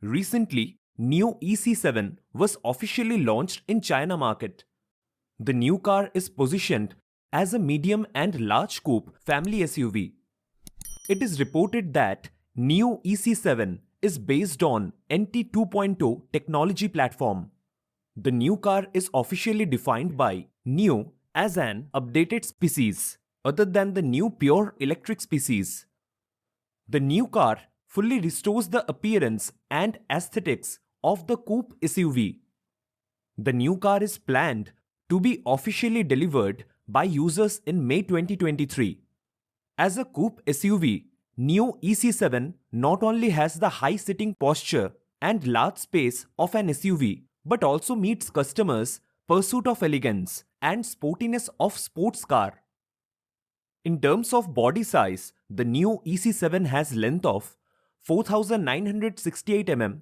Recently, NIO EC7 was officially launched in China market. The new car is positioned as a medium and large coupe family SUV. It is reported that NIO EC7 is based on NT 2.0 technology platform. The new car is officially defined by NIO as an updated species other than the new pure electric species. The new car fully restores the appearance and aesthetics of the coupe SUV. The new car is planned to be officially delivered by users in May 2023. As a coupe SUV, NIO EC7 not only has the high sitting posture and large space of an SUV, but also meets customers' pursuit of elegance and sportiness of sports car. In terms of body size, the NIO EC7 has length of 4968 mm,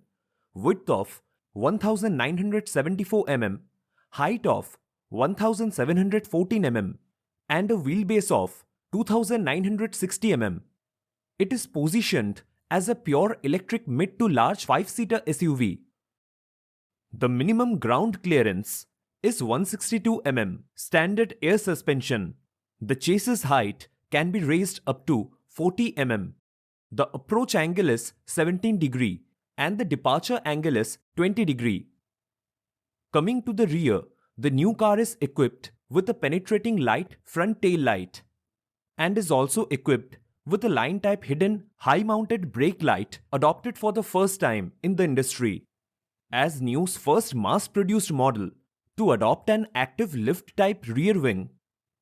width of 1974 mm, height of 1714 mm, and a wheelbase of 2960 mm. It is positioned as a pure electric mid to large 5-seater SUV. The minimum ground clearance is 162 mm standard air suspension. The chassis height can be raised up to 40 mm. The approach angle is 17 degree and the departure angle is 20 degree. Coming to the rear, the new car is equipped with a penetrating light front tail light and is also equipped with a line type hidden high mounted brake light adopted for the first time in the industry. As NIO's first mass produced model to adopt an active lift type rear wing,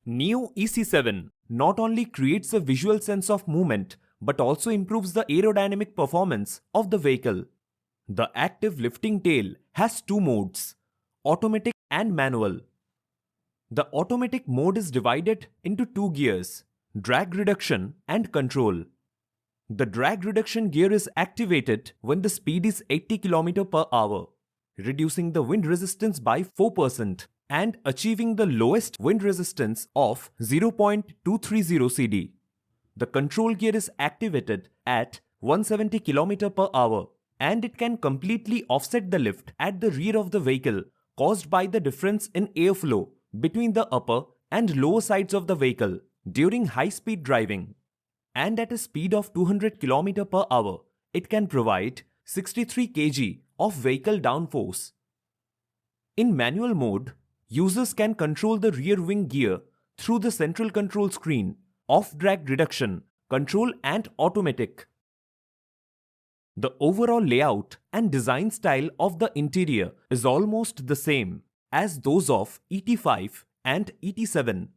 NIO EC7 not only creates a visual sense of movement but also improves the aerodynamic performance of the vehicle. The active lifting tail has two modes, automatic and manual. The automatic mode is divided into two gears, drag reduction and control. The drag reduction gear is activated when the speed is 80 km per hour, reducing the wind resistance by 4% and achieving the lowest wind resistance of 0.230 CD. The control gear is activated at 170 km per hour and it can completely offset the lift at the rear of the vehicle caused by the difference in airflow between the upper and lower sides of the vehicle during high-speed driving. And at a speed of 200 km per hour, it can provide 63 kg of vehicle downforce. In manual mode, users can control the rear wing gear through the central control screen, off drag reduction, control and automatic. The overall layout and design style of the interior is almost the same as those of ET5 and ET7.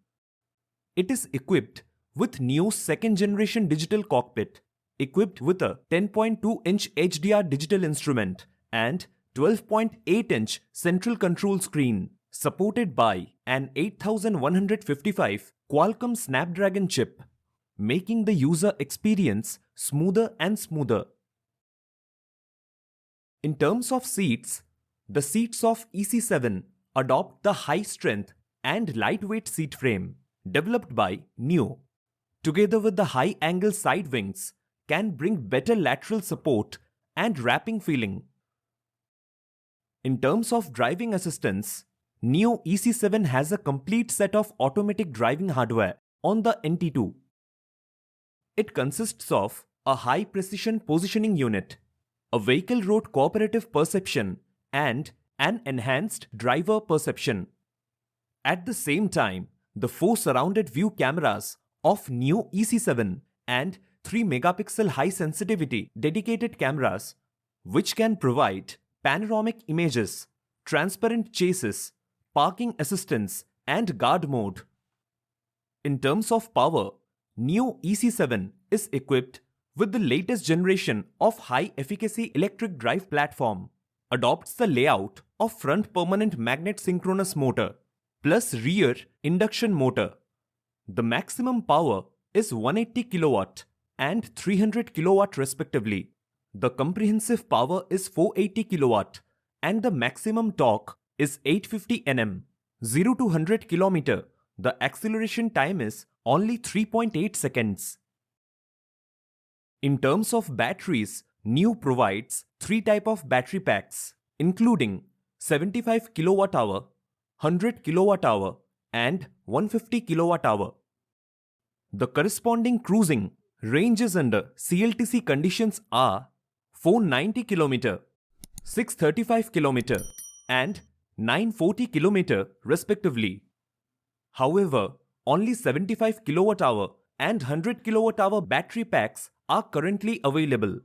It is equipped with NIO's second generation digital cockpit, equipped with a 10.2-inch HDR digital instrument and 12.8-inch central control screen, supported by an 8155 Qualcomm Snapdragon chip, making the user experience smoother and smoother. In terms of seats, the seats of EC7 adopt the high-strength and lightweight seat frame developed by NIO, together with the high-angle side wings, can bring better lateral support and wrapping feeling. In terms of driving assistance, NIO EC7 has a complete set of automatic driving hardware on the NT2. It consists of a high-precision positioning unit, a vehicle road cooperative perception, and an enhanced driver perception. At the same time, the 4 surrounded view cameras of NIO EC7 and 3 megapixel high sensitivity dedicated cameras, which can provide panoramic images, transparent chases, parking assistance, and guard mode. In terms of power, NIO EC7 is equipped with the latest generation of high-efficacy electric drive platform, adopts the layout of front permanent magnet synchronous motor plus rear induction motor. The maximum power is 180 kW and 300 kW respectively. The comprehensive power is 480 kW and the maximum torque is 850 Nm. 0 to 100 km, the acceleration time is only 3.8 seconds. In terms of batteries, NIU provides 3 types of battery packs, including 75 kWh, 100 kWh, and 150 kWh. The corresponding cruising ranges under CLTC conditions are 490 km, 635 km, and 940 km respectively. However, only 75 kWh and 100 kWh battery packs are currently available.